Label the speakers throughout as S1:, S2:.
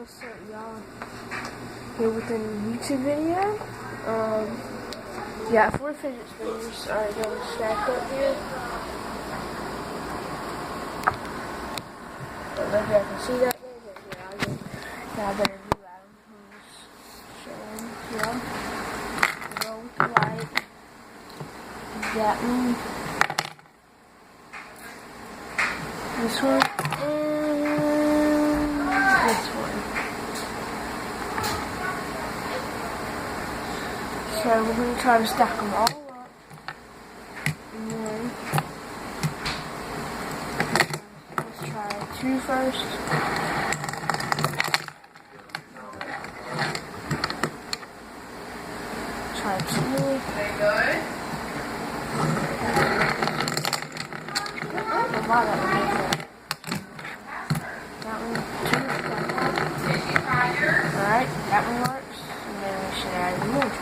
S1: what's up, y'all? Here with a YouTube video. Yeah, 4 fidget spinners are going to stack up here. Don't know if y'all can see that there, but yeah, I better do that. Show them, yeah. Go with the light. That one. This one. This one. So we're going to try to stack them all up. And then let's try 2 first. Try 2.
S2: Very good.
S1: Wow, that one makes it. Alright, that one works. And then we should add more to it.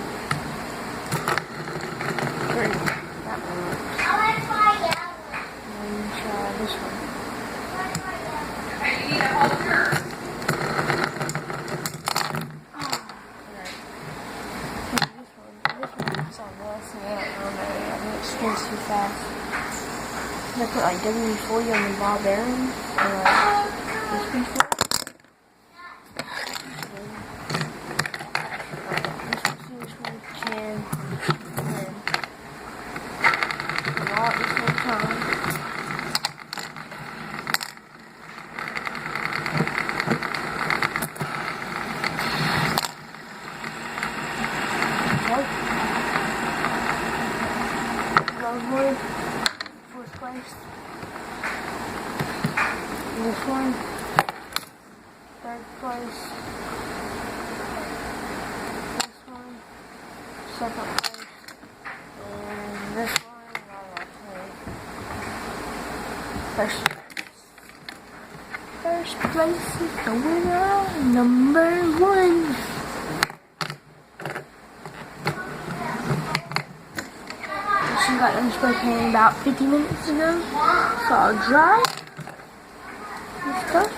S1: 3. That one works. And then try this one.
S2: Okay, you need a holder.
S1: Alright. This one is on this, and I don't know, I think it spins too fast. I put like WD-40 on the ball bearing, or this before. Rosewood, 4th place. This one, 3rd place. This one, 2nd place. And this one, first place is the winner, number 1. She got done spray painting about 50 minutes ago, so I'll dry and stuff.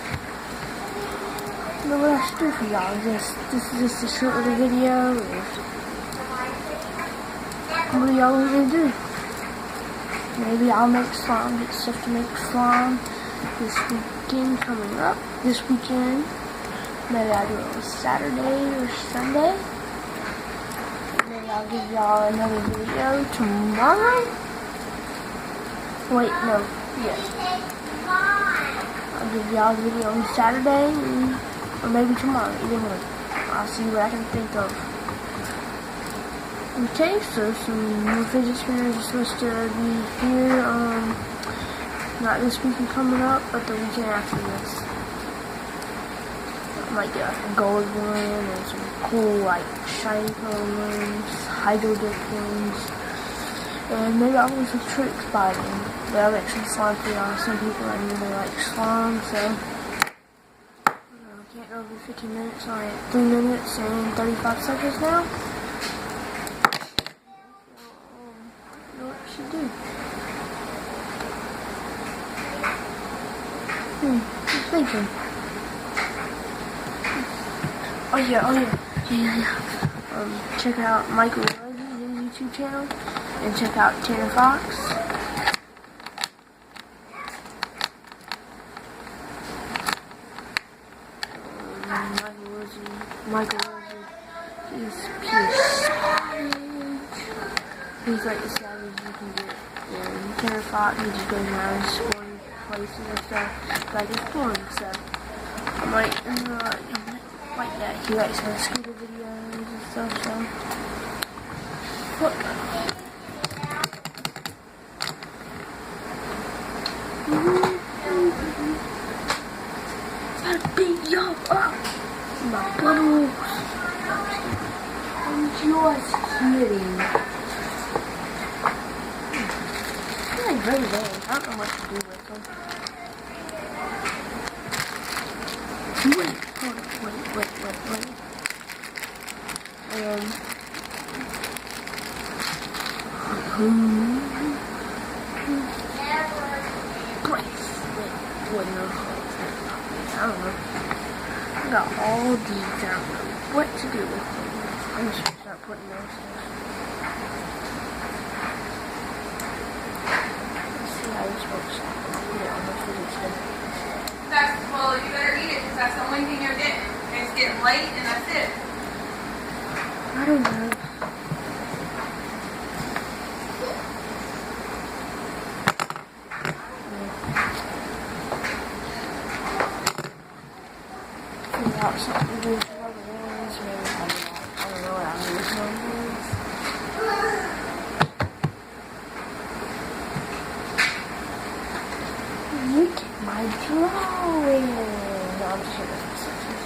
S1: But what I should do for y'all is this is just a short little video. What do y'all want me to do? Maybe I'll make slime, get stuff to make slime this weekend coming up. This weekend, maybe I'll do it on Saturday or Sunday. I'll give y'all another video tomorrow. Wait, no, yeah. I'll give y'all a video on Saturday or maybe tomorrow, either one. I'll see what I can think of. Okay, so some new fidget spinners are supposed to be here, not this weekend coming up, but the weekend after this. I might get like a gold one and some cool like shiny color ones, hydro dip ones, and maybe I'll do some tricks by them. But I'll make some slime for y'all. Some people I really like slime, so I can't go over 15 minutes. I'm at 3 minutes and 35 seconds now. So, I know what I should do. I'm thinking. Oh yeah. Check out Michael Rosie's YouTube channel, and check out Tanner Fox. Michael Rosie, he's pure savage. He's like the savage you can get. And Tanner Fox, he just goes around scoring places and stuff. Like it's fun, so I might like that. He likes her scooter videos and stuff, so. What? I beat y'all up. My bubbles. I'm just kidding. They're like very big. I don't know what to do with them. Wait. Bracelet. I don't know. I got all these. I don't know what to do with them. I'm just gonna start putting those in. Let's see how this works out. Put it on the food too.
S2: Well, you better eat it because that's the only thing you're getting. It's getting late and that's it.
S1: I don't know. Figure out something to do with other ones. Maybe I don't know what I'm using on these. Look at my drawing. No, I'm just gonna do something.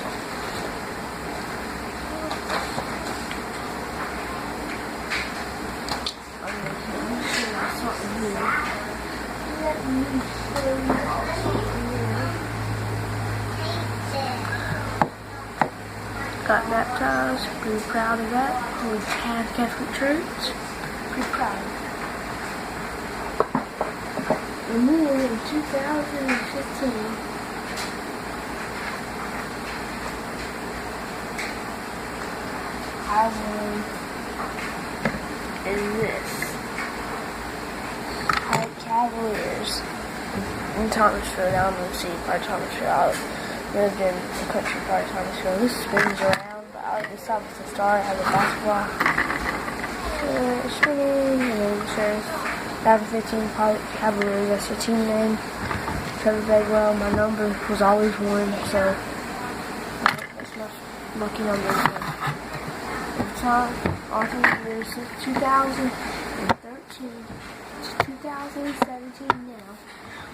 S1: I'm gonna show you something here. Let me show you something here. Got baptized. Pretty proud of that. We had Catholic Church. Pretty proud. And then in 2015, I was in this High Cavaliers in Thomasville. Now I'm in the city part of Thomasville. I lived in the country part of Thomasville. This spins around, but I like this side with the star. It has a basketball spinning, and then it says 2015 Cavaliers. That's the team name. Trevor Bagwell. My number was always 1, so that's my lucky number. Every time, all through the years since 2013 to 2017 now,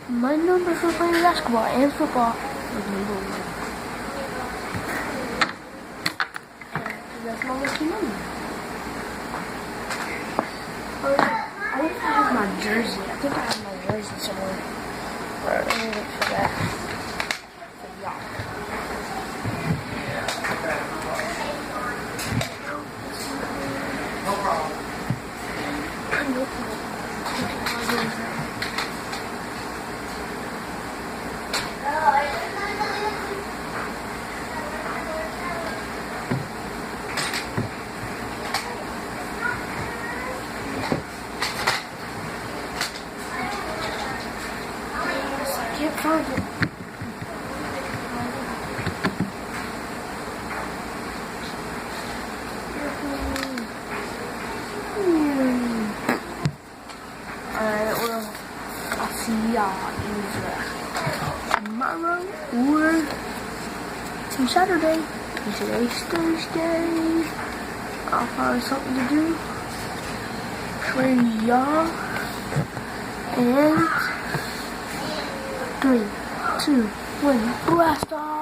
S1: my number for playing basketball and football was number 1. And that's my lucky number. Oh yeah, I think I have my jersey. I think I have my jersey somewhere. Alright, let me look for that. For y'all.
S2: No problem.
S1: I'm looking at I can't find it. Alright, well, I'll see y'all tomorrow or some Saturday. And today's Thursday. I'll find something to do for y'all. And 3, 2, 1, blast off!